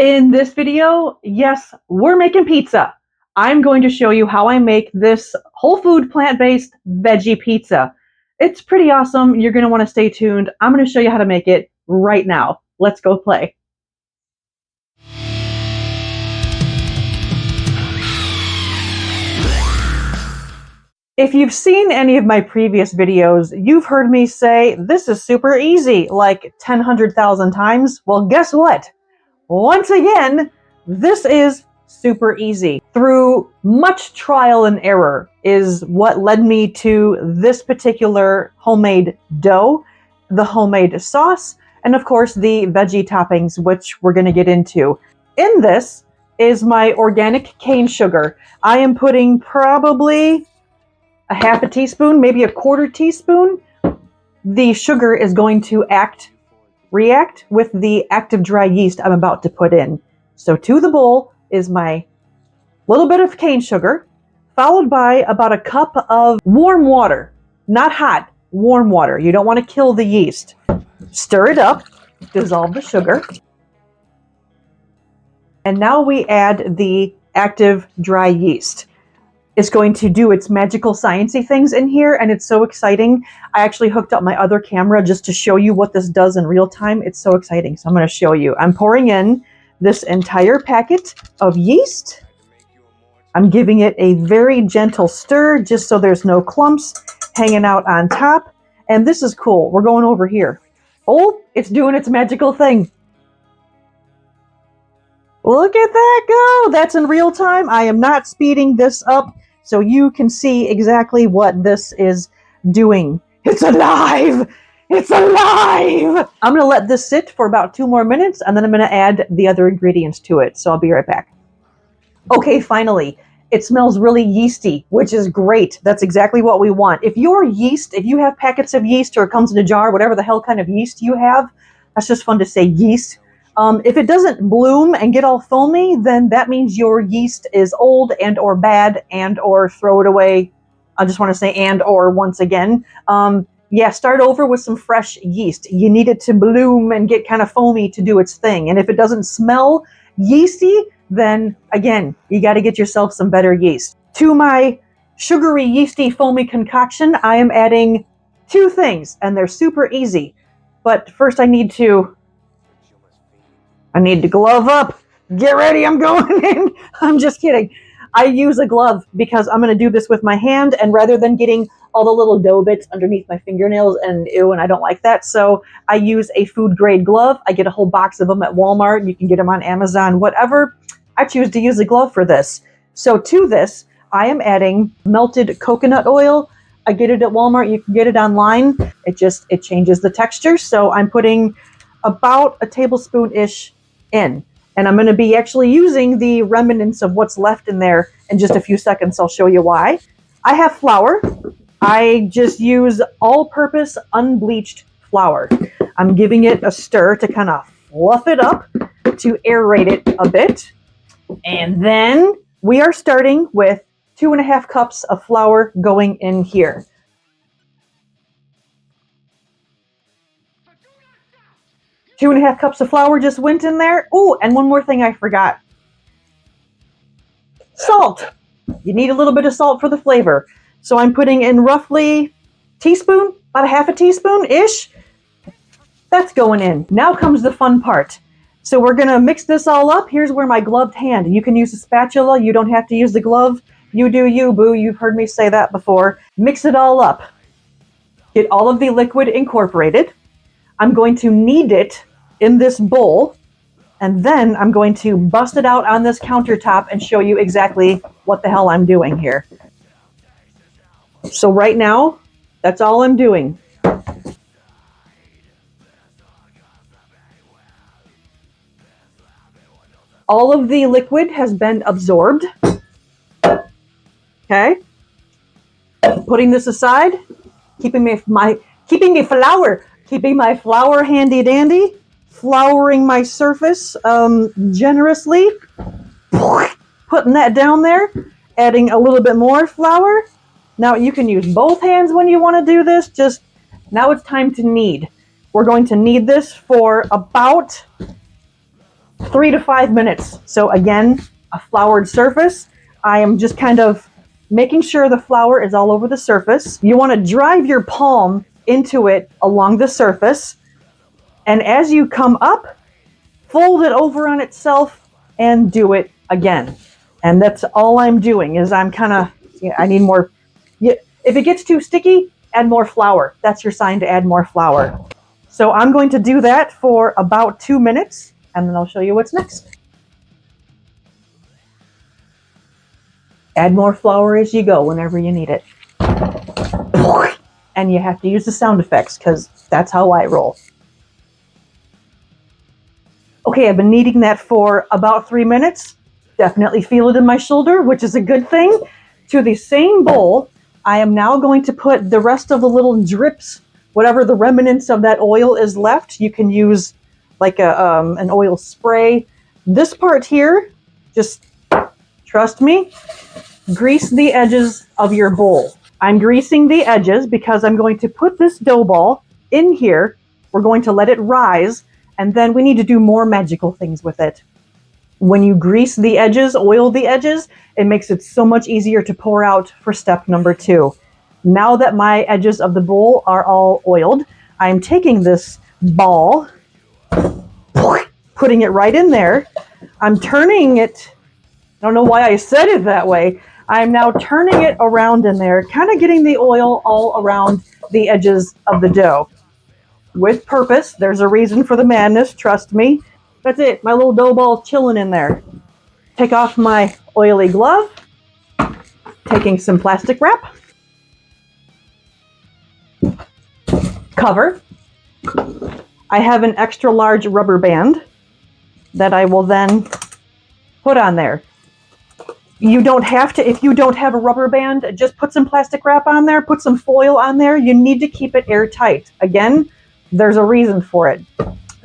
In this video, yes, we're making pizza. I'm going to show you how I make this whole food plant-based veggie pizza. It's pretty awesome. You're going to want to stay tuned. I'm going to show you how to make it right now. Let's go play. If you've seen any of my previous videos, you've heard me say this is super easy like 100,000 times. Well, guess what? Once again, this is super easy. Through much trial and error is what led me to this particular homemade dough, the homemade sauce, and of course the veggie toppings, which we're going to get into. In this is my organic cane sugar. I am putting probably a half a teaspoon, maybe a quarter teaspoon. The sugar is going to react with the active dry yeast I'm about to put in. So to the bowl is my little bit of cane sugar, followed by about a cup of warm water. Not hot, warm water. You don't want to kill the yeast. Stir it up, dissolve the sugar. And now we add the active dry yeast. It's going to do its magical sciencey things in here, and it's so exciting. I actually hooked up my other camera just to show you what this does in real time. It's so exciting, so I'm going to show you. I'm pouring in this entire packet of yeast. I'm giving it a very gentle stir just so there's no clumps hanging out on top. And this is cool. We're going over here. Oh, it's doing its magical thing. Look at that go! That's in real time. I am not speeding this up, so you can see exactly what this is doing. It's alive! It's alive! I'm going to let this sit for about 2 more minutes, and then I'm going to add the other ingredients to it, so I'll be right back. Okay, finally. It smells really yeasty, which is great. That's exactly what we want. If you have packets of yeast, or it comes in a jar, whatever the hell kind of yeast you have, that's just fun to say, yeast. If it doesn't bloom and get all foamy, then that means your yeast is old and or bad and or throw it away. I just want to say and or once again. Yeah, start over with some fresh yeast. You need it to bloom and get kind of foamy to do its thing. And if it doesn't smell yeasty, then again, you got to get yourself some better yeast. To my sugary, yeasty, foamy concoction, I am adding 2 things, and they're super easy. But first I need to glove up. Get ready, I'm going in. I'm just kidding. I use a glove because I'm going to do this with my hand, and rather than getting all the little dough bits underneath my fingernails, and ew, and I don't like that, so I use a food grade glove. I get a whole box of them at Walmart. You can get them on Amazon, whatever. I choose to use a glove for this. So to this, I am adding melted coconut oil. I get it at Walmart. You can get it online. It changes the texture. So I'm putting about a tablespoon-ish in. And I'm going to be actually using the remnants of what's left in there in just a few seconds. I'll show you why. I have flour. I just use all-purpose unbleached flour. I'm giving it a stir to kind of fluff it up, to aerate it a bit. And then we are starting with 2.5 cups of flour going in here. Two and a half cups of flour just went in there. Oh, and one more thing I forgot. Salt. You need a little bit of salt for the flavor. So I'm putting in roughly teaspoon, about a half a teaspoon-ish. That's going in. Now comes the fun part. So we're going to mix this all up. Here's where my gloved hand. You can use a spatula. You don't have to use the glove. You do you, boo. You've heard me say that before. Mix it all up. Get all of the liquid incorporated. I'm going to knead it in this bowl, and then I'm going to bust it out on this countertop and show you exactly what the hell I'm doing here. So right now, that's all I'm doing. All of the liquid has been absorbed. Okay. Putting this aside, keeping my flour handy dandy, flouring my surface generously, putting that down there, adding a little bit more flour. Now you can use both hands when you want to do this. Just now it's time to knead. We're going to knead this for about 3 to 5 minutes. So again, a floured surface. I am just kind of making sure the flour is all over the surface. You want to drive your palm into it along the surface. And as you come up, fold it over on itself and do it again. And that's all I'm doing is I'm kind of, I need more. If it gets too sticky, add more flour. That's your sign to add more flour. So I'm going to do that for about 2 minutes, and then I'll show you what's next. Add more flour as you go whenever you need it. And you have to use the sound effects because that's how I roll. Okay, I've been kneading that for about 3 minutes. Definitely feel it in my shoulder, which is a good thing. To the same bowl, I am now going to put the rest of the little drips, whatever the remnants of that oil is left. You can use like an oil spray. This part here, just trust me, grease the edges of your bowl. I'm greasing the edges because I'm going to put this dough ball in here. We're going to let it rise, and then we need to do more magical things with it. When you grease the edges, oil the edges, it makes it so much easier to pour out for step number 2. Now that my edges of the bowl are all oiled, I'm taking this ball, putting it right in there. I'm turning it. I don't know why I said it that way. I'm now turning it around in there, kind of getting the oil all around the edges of the dough. With purpose, there's a reason for the madness, trust me. That's it, my little dough ball chilling in there. Take off my oily glove, taking some plastic wrap. Cover. I have an extra large rubber band that I will then put on there. You don't have to, if you don't have a rubber band, just put some plastic wrap on there, put some foil on there. You need to keep it airtight. Again, there's a reason for it.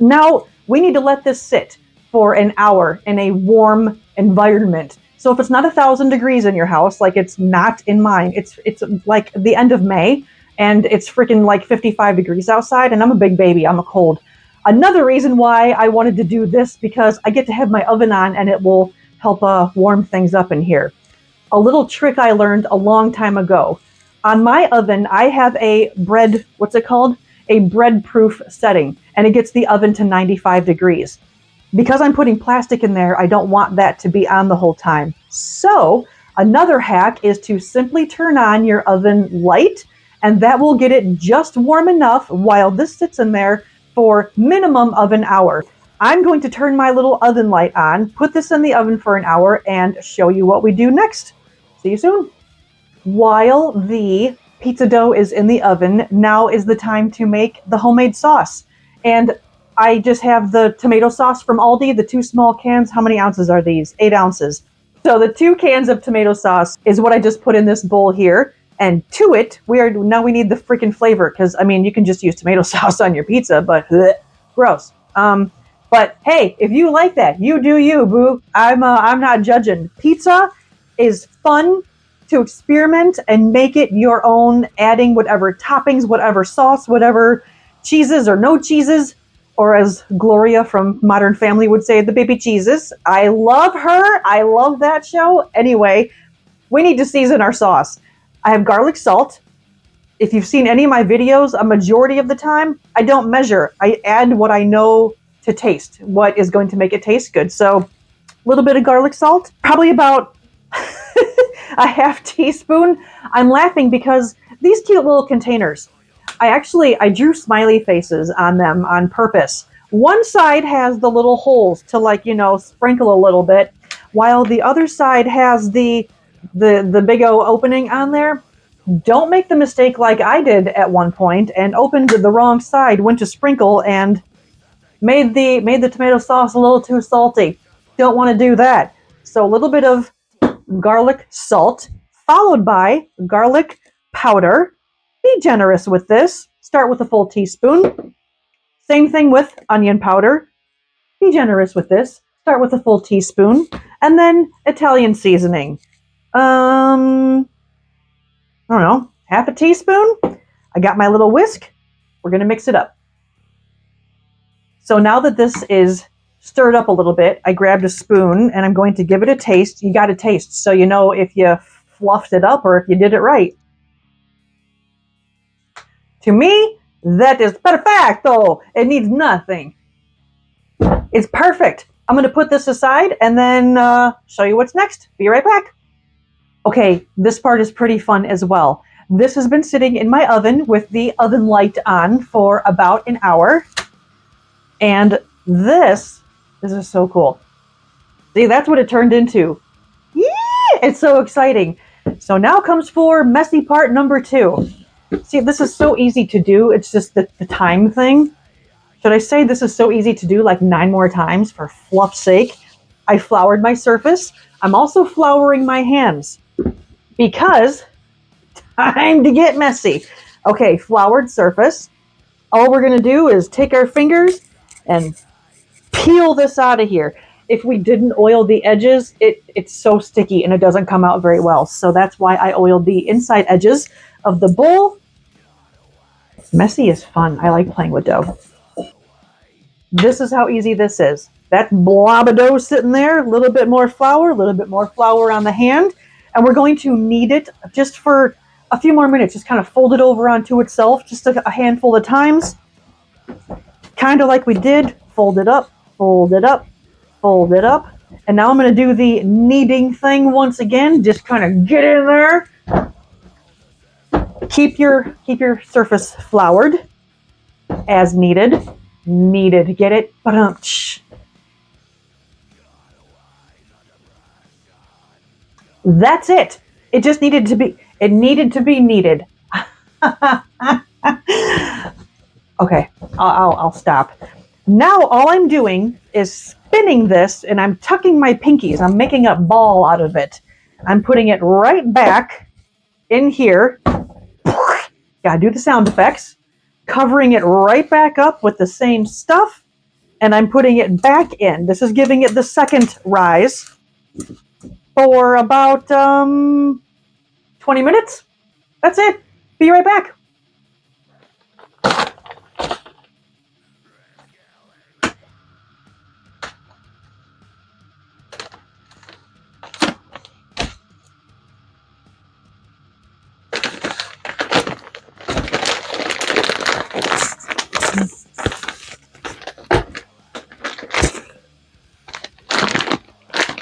Now, we need to let this sit for an hour in a warm environment. So if it's not 1,000 degrees in your house, like it's not in mine, it's like the end of May, and it's freaking like 55 degrees outside, and I'm a big baby, I'm a cold. Another reason why I wanted to do this, because I get to have my oven on, and it will help warm things up in here. A little trick I learned a long time ago. On my oven, I have a bread, what's it called? A bread-proof setting, and it gets the oven to 95 degrees. Because I'm putting plastic in there, I don't want that to be on the whole time. So another hack is to simply turn on your oven light, and that will get it just warm enough while this sits in there for minimum of an hour. I'm going to turn my little oven light on, put this in the oven for an hour, and show you what we do next. See you soon. While the pizza dough is in the oven, now is the time to make the homemade sauce. And I just have the tomato sauce from Aldi, the 2 small cans. How many ounces are these? 8 ounces. So the 2 cans of tomato sauce is what I just put in this bowl here. And to it, we need the freaking flavor, because I mean, you can just use tomato sauce on your pizza, but gross. But hey, if you like that, you do you, boo. I'm not judging. Pizza is fun to experiment and make it your own, adding whatever toppings, whatever sauce, whatever cheeses or no cheeses, or as Gloria from Modern Family would say, the baby cheeses. I love her. I love that show. Anyway, we need to season our sauce. I have garlic salt. If you've seen any of my videos, a majority of the time, I don't measure. I add what I know to taste, what is going to make it taste good. So a little bit of garlic salt, probably about a half teaspoon. I'm laughing because these cute little containers, I drew smiley faces on them on purpose. One side has the little holes to sprinkle a little bit, while the other side has the big O opening on there. Don't make the mistake like I did at one point and opened the wrong side, went to sprinkle, and made the tomato sauce a little too salty. Don't want to do that. So a little bit of garlic salt, followed by garlic powder. Be generous with this. Start with a full teaspoon. Same thing with onion powder. Be generous with this. Start with a full teaspoon. And then Italian seasoning. I don't know, half a teaspoon. I got my little whisk. We're going to mix it up. So now that this is stir it up a little bit. I grabbed a spoon and I'm going to give it a taste. You got to taste so you know if you fluffed it up or if you did it right. To me, that is perfecto. It needs nothing. It's perfect. I'm going to put this aside and then show you what's next. Be right back. Okay, this part is pretty fun as well. This has been sitting in my oven with the oven light on for about an hour. And this is so cool. See, that's what it turned into. Yeah, it's so exciting. So now comes for messy part number 2. See, this is so easy to do. It's just the time thing. Should I say this is so easy to do like 9 more times for fluff's sake? I floured my surface. I'm also flouring my hands because time to get messy. Okay, floured surface. All we're going to do is take our fingers and peel this out of here. If we didn't oil the edges, it's so sticky and it doesn't come out very well. So that's why I oiled the inside edges of the bowl. Messy is fun. I like playing with dough. This is how easy this is. That blob of dough sitting there, a little bit more flour on the hand, and we're going to knead it just for a few more minutes. Just kind of fold it over onto itself just a handful of times. Kind of like we did. Fold it up, fold it up, fold it up. And now I'm going to do the kneading thing once again. Just kind of get in there. Keep your surface floured as needed. Needed. Get it? That's it. It just needed to be kneaded. Okay, I'll stop. Now all I'm doing is spinning this and I'm tucking my pinkies. I'm making a ball out of it. I'm putting it right back in here. Gotta do the sound effects. Covering it right back up with the same stuff, and I'm putting it back in. This is giving it the second rise for about 20 minutes. That's it. Be right back.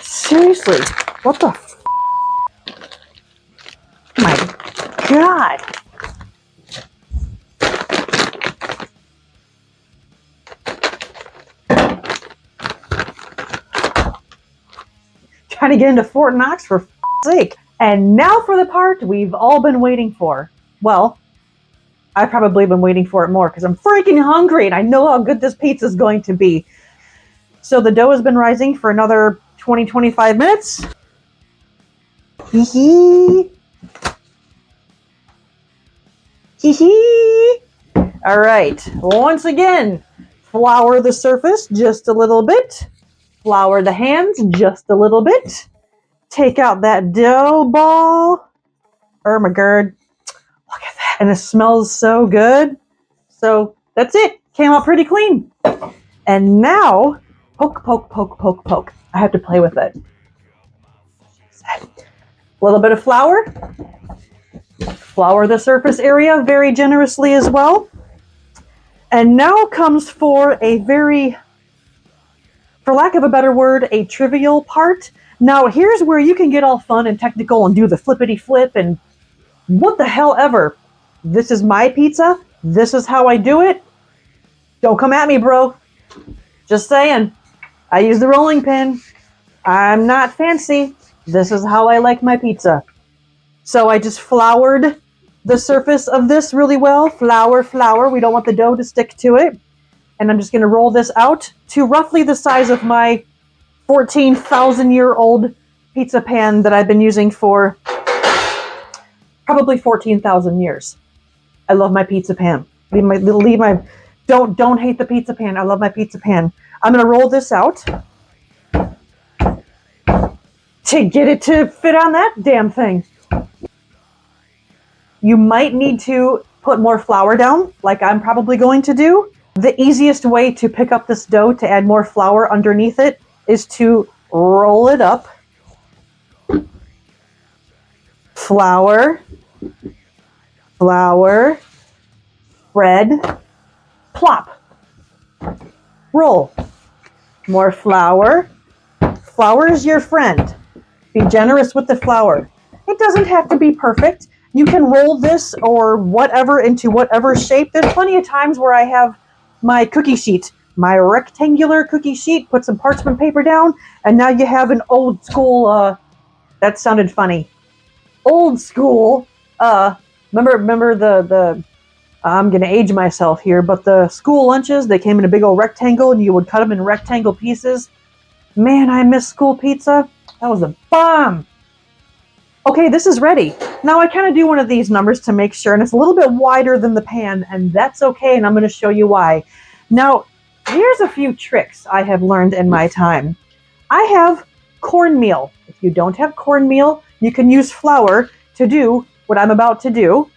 Seriously, what the my God. Trying to get into Fort Knox for sake. And now for the part we've all been waiting for. Well, I've probably been waiting for it more because I'm freaking hungry and I know how good this pizza is going to be. So the dough has been rising for another 20-25 minutes. Hee hee. Hee hee. All right. Once again, flour the surface just a little bit. Flour the hands just a little bit. Take out that dough ball. Oh my God. Look at that. And it smells so good. So that's it. Came out pretty clean. And now, poke, poke, poke, poke, poke. I have to play with it. A little bit of flour. Flour the surface area very generously as well. And now comes for a very, for lack of a better word, a trivial part. Now here's where you can get all fun and technical and do the flippity flip and what the hell ever. This is my pizza. This is how I do it. Don't come at me, bro. Just saying. I use the rolling pin. I'm not fancy. This is how I like my pizza. So I just floured the surface of this really well. Flour, flour. We don't want the dough to stick to it. And I'm just going to roll this out to roughly the size of my 14,000-year-old pizza pan that I've been using for probably 14,000 years. I love my pizza pan. Don't hate the pizza pan. I love my pizza pan. I'm going to roll this out to get it to fit on that damn thing. You might need to put more flour down, like I'm probably going to do. The easiest way to pick up this dough to add more flour underneath it is to roll it up. Flour, flour, spread, plop, roll. More flour. Flour is your friend. Be generous with the flour. It doesn't have to be perfect. You can roll this or whatever into whatever shape. There's plenty of times where I have my cookie sheet, my rectangular cookie sheet, put some parchment paper down, and now you have an old school, that sounded funny. Old school, remember the I'm going to age myself here, but the school lunches, they came in a big old rectangle and you would cut them in rectangle pieces. Man, I miss school pizza. That was a bomb. Okay, this is ready. Now I kind of do one of these numbers to make sure, and it's a little bit wider than the pan, and that's okay, and I'm going to show you why. Now, here's a few tricks I have learned in my time. I have cornmeal. If you don't have cornmeal, you can use flour to do what I'm about to do.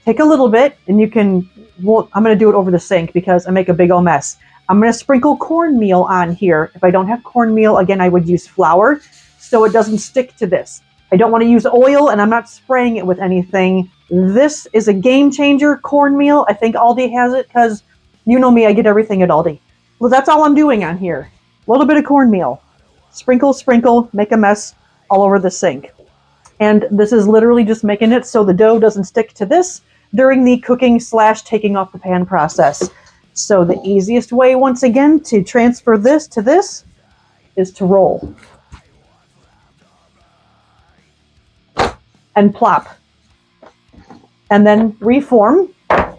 Take a little bit, and you can, well, I'm going to do it over the sink because I make a big old mess. I'm going to sprinkle cornmeal on here. If I don't have cornmeal, again, I would use flour so it doesn't stick to this. I don't want to use oil, and I'm not spraying it with anything. This is a game changer, cornmeal. I think Aldi has it because you know me, I get everything at Aldi. Well, that's all I'm doing on here. A little bit of cornmeal. Sprinkle, sprinkle, make a mess all over the sink. And this is literally just making it so the dough doesn't stick to this during the cooking / taking off the pan process. So the easiest way, once again, to transfer this to this is to roll. And plop. And then reform,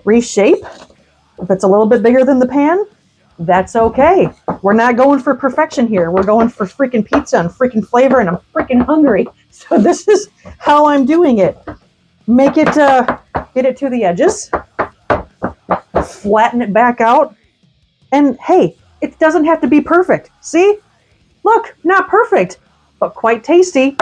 reshape. If it's a little bit bigger than the pan, that's okay. We're not going for perfection here. We're going for freaking pizza and freaking flavor, and I'm freaking hungry. So this is how I'm doing it. Make it, get it to the edges. Flatten it back out. And hey, it doesn't have to be perfect. See? Look, not perfect, but quite tasty.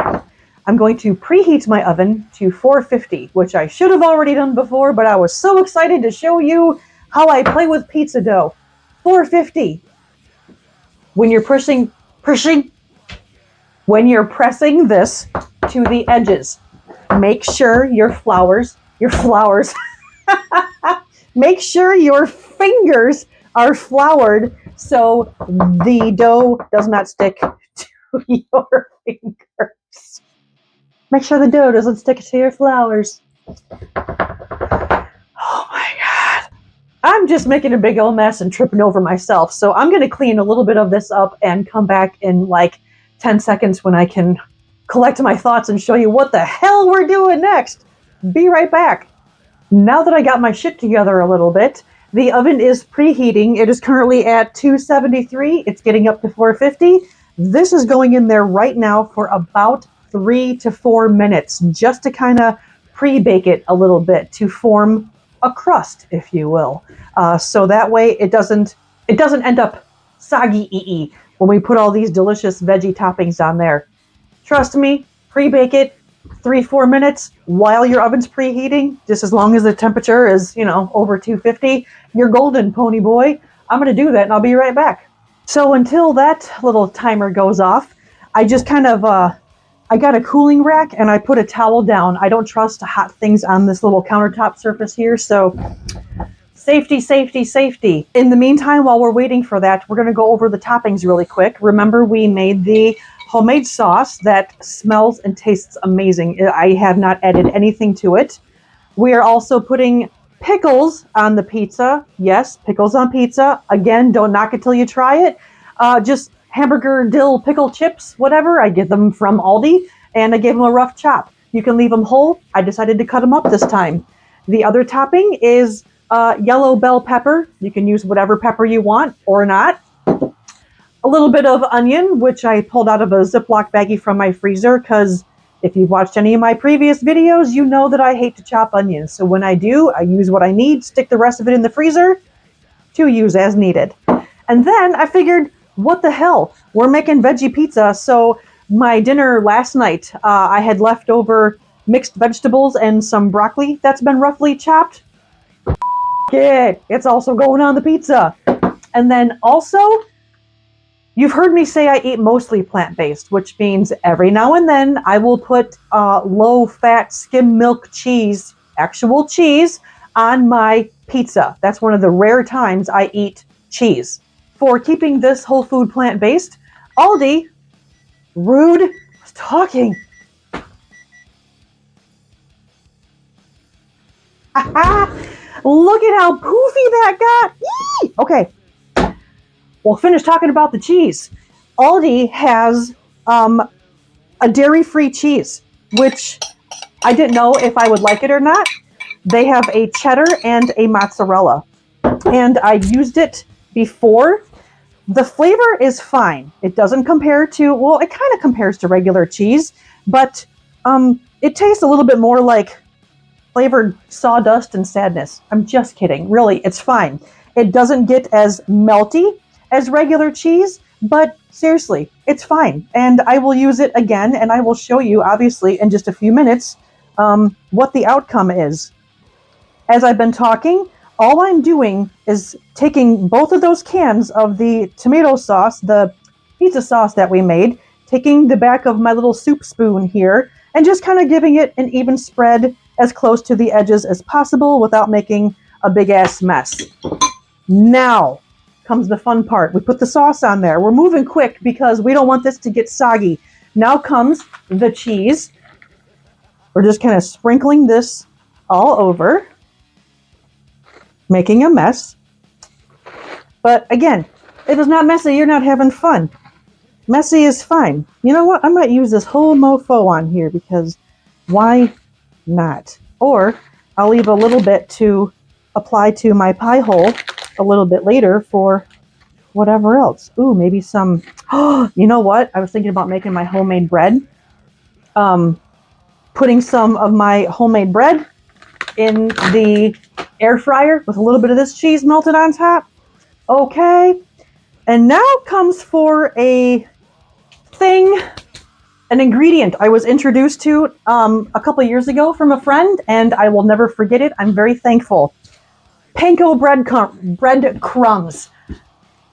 I'm going to preheat my oven to 450, which I should have already done before, but I was so excited to show you how I play with pizza dough. 450. When you're when you're pressing this to the edges, make sure your make sure your fingers are floured so the dough does not stick to your fingers. Make sure the dough doesn't stick to your flours. Oh my God. I'm just making a big old mess and tripping over myself. So I'm going to clean a little bit of this up and come back in like 10 seconds when I can collect my thoughts and show you what the hell we're doing next. Be right back. Now that I got my shit together a little bit, the oven is preheating. It is currently at 273. It's getting up to 450. This is going in there right now for about 3 to 4 minutes, just to kind of pre-bake it a little bit to form a crust, if you will. So that way it doesn't end up soggy when we put all these delicious veggie toppings on there. Trust me, pre-bake it 3-4 minutes while your oven's preheating, just as long as the temperature is, over 250. You're golden, pony boy. I'm going to do that and I'll be right back. So until that little timer goes off, I just kind of, I got a cooling rack and I put a towel down. I don't trust hot things on this little countertop surface here, so safety, safety, safety. In the meantime, while we're waiting for that, we're going to go over the toppings really quick. Remember, we made the homemade sauce that smells and tastes amazing. I have not added anything to it. We are also putting pickles on the pizza. Yes, pickles on pizza. Again, don't knock it till you try it. Just hamburger, dill, pickle chips, whatever. I get them from Aldi, and I gave them a rough chop. You can leave them whole. I decided to cut them up this time. The other topping is yellow bell pepper. You can use whatever pepper you want or not. A little bit of onion, which I pulled out of a Ziploc baggie from my freezer, because if you've watched any of my previous videos, you know that I hate to chop onions. So when I do, I use what I need, stick the rest of it in the freezer to use as needed. And then I figured, what the hell? We're making veggie pizza. So my dinner last night, I had leftover mixed vegetables and some broccoli that's been roughly chopped. it. It's also going on the pizza. And then also, you've heard me say I eat mostly plant-based, which means every now and then I will put low-fat skim milk cheese, actual cheese, on my pizza. That's one of the rare times I eat cheese. For keeping this whole food plant-based, Aldi, rude, was talking. Look at how poofy that got. Yee! Okay, we'll finish talking about the cheese. Aldi has a dairy-free cheese, which I didn't know if I would like it or not. They have a cheddar and a mozzarella, and I used it before. The flavor is fine. It doesn't compare to, well, it kind of compares to regular cheese, but it tastes a little bit more like flavored sawdust and sadness. I'm just kidding. Really, it's fine. It doesn't get as melty as regular cheese, but seriously, it's fine. And I will use it again, and I will show you, obviously, in just a few minutes, what the outcome is. As I've been talking, all I'm doing is taking both of those cans of the tomato sauce, the pizza sauce that we made, taking the back of my little soup spoon here, and just kind of giving it an even spread as close to the edges as possible without making a big ass mess. Now comes the fun part. We put the sauce on there. We're moving quick because we don't want this to get soggy. Now comes the cheese. We're just kind of sprinkling this all over, making a mess. But again, if it's not messy, you're not having fun. Messy is fine. You know what? I might use this whole mofo on here because why not? Or I'll leave a little bit to apply to my pie hole a little bit later for whatever else. Ooh, maybe some, you know what? I was thinking about making my homemade bread. Putting some of my homemade bread in the air fryer with a little bit of this cheese melted on top. Okay. And now comes for a thing, an ingredient I was introduced to a couple years ago from a friend, and I will never forget it. I'm very thankful. Panko breadcrumbs.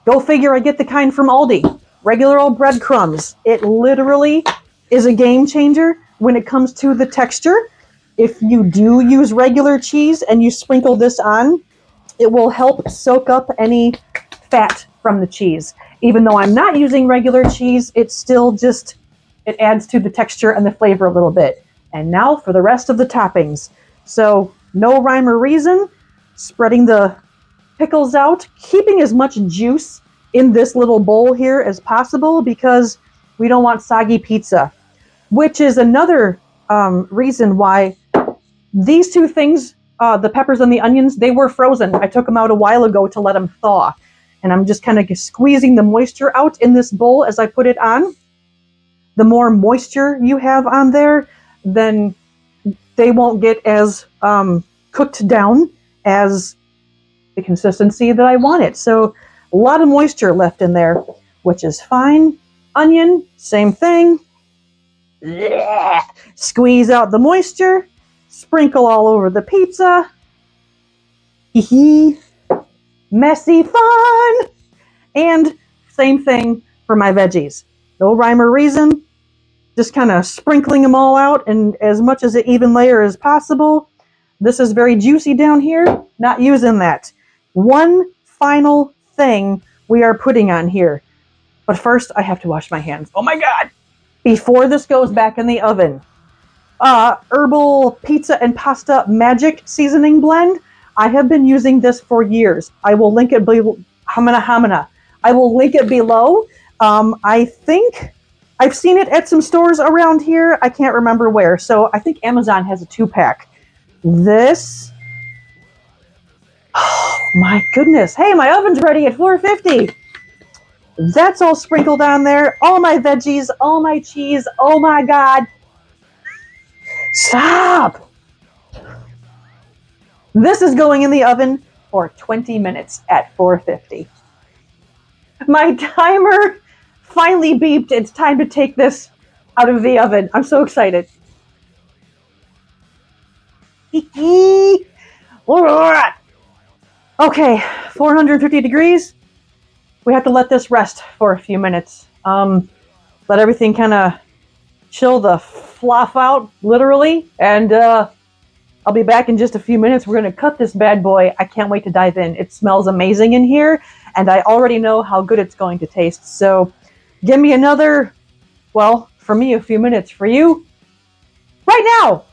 Go figure, I get the kind from Aldi. Regular old breadcrumbs. It literally is a game changer when it comes to the texture. If you do use regular cheese and you sprinkle this on, it will help soak up any fat from the cheese. Even though I'm not using regular cheese, it's still just, it adds to the texture and the flavor a little bit. And now for the rest of the toppings. So no rhyme or reason, spreading the pickles out, keeping as much juice in this little bowl here as possible because we don't want soggy pizza, which is another reason why these two things, the peppers and the onions, they were frozen. I took them out a while ago to let them thaw. And I'm just kind of squeezing the moisture out in this bowl as I put it on. The more moisture you have on there, then they won't get as cooked down as the consistency that I want it. So a lot of moisture left in there, which is fine. Onion, same thing. Blech. Squeeze out the moisture. Sprinkle all over the pizza. Hee messy fun. And same thing for my veggies. No rhyme or reason. Just kind of sprinkling them all out and as much as an even layer as possible. This is very juicy down here. Not using that. One final thing we are putting on here. But first, I have to wash my hands. Oh my God! Before this goes back in the oven. Herbal pizza and pasta magic seasoning blend. I have been using this for years. I will link it below. I will link it below. I think I've seen it at some stores around here. I can't remember where. So I think Amazon has a 2-pack. This. Oh my goodness. Hey, my oven's ready at 450. That's all sprinkled on there. All my veggies, all my cheese. Oh my God. Stop. This is going in the oven for 20 minutes at 450. My timer finally beeped. It's time to take this out of the oven. I'm so excited. All right. Okay, 450 degrees. We have to let this rest for a few minutes. Let everything kind of chill the fluff out, literally, and I'll be back in just a few minutes. We're going to cut this bad boy. I can't wait to dive in. It smells amazing in here, and I already know how good it's going to taste. So give me another, well, for me, a few minutes. For you, right now!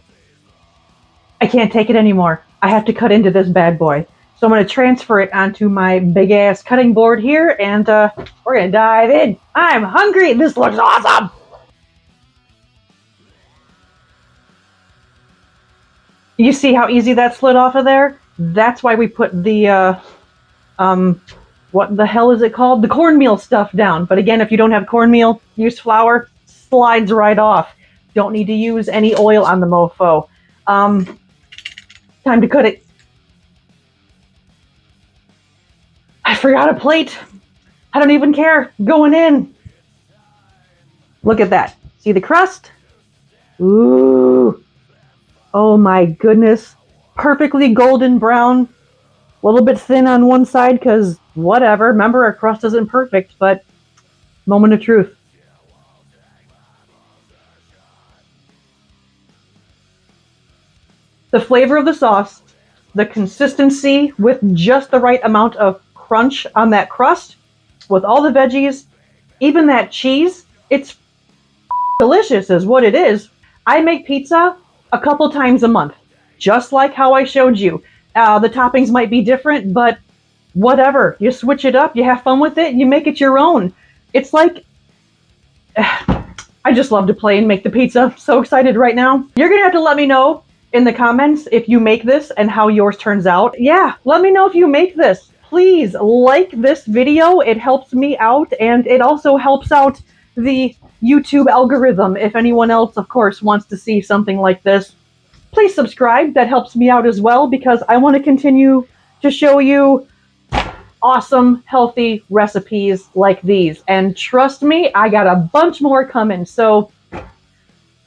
I can't take it anymore. I have to cut into this bad boy. So I'm going to transfer it onto my big-ass cutting board here, and we're going to dive in. I'm hungry. This looks awesome! You see how easy that slid off of there? That's why we put the, what the hell is it called? The cornmeal stuff down. But again, if you don't have cornmeal, use flour. Slides right off. Don't need to use any oil on the mofo. Time to cut it. I forgot a plate. I don't even care. Going in. Look at that. See the crust? Ooh. Oh my goodness. Perfectly golden brown. A little bit thin on one side because whatever. Remember, our crust isn't perfect, but moment of truth. The flavor of the sauce, the consistency with just the right amount of crunch on that crust, with all the veggies, even that cheese, it's delicious is what it is. I make pizza a couple times a month, just like how I showed you. The toppings might be different, but whatever. You switch it up, you have fun with it, you make it your own. It's like, I just love to play and make the pizza. I'm so excited right now. You're gonna have to let me know in the comments if you make this and how yours turns out. Yeah, let me know if you make this. Please like this video. It helps me out, and it also helps out the YouTube algorithm. If anyone else, of course, wants to see something like this, please subscribe. That helps me out as well, because I want to continue to show you awesome, healthy recipes like these. And trust me, I got a bunch more coming. So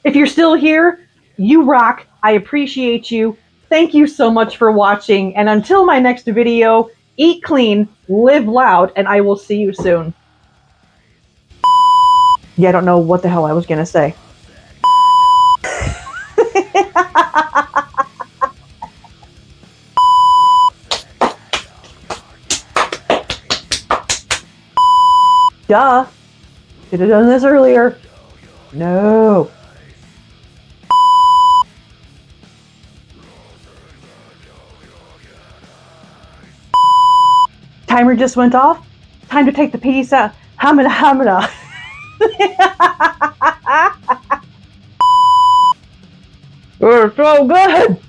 if you're still here, you rock. I appreciate you. Thank you so much for watching. And until my next video, eat clean, live loud, and I will see you soon. Yeah, I don't know what the hell I was going to say. Duh. Should have done this earlier. No. Timer just went off. Time to take the pizza. Hamina hamina. It's so good.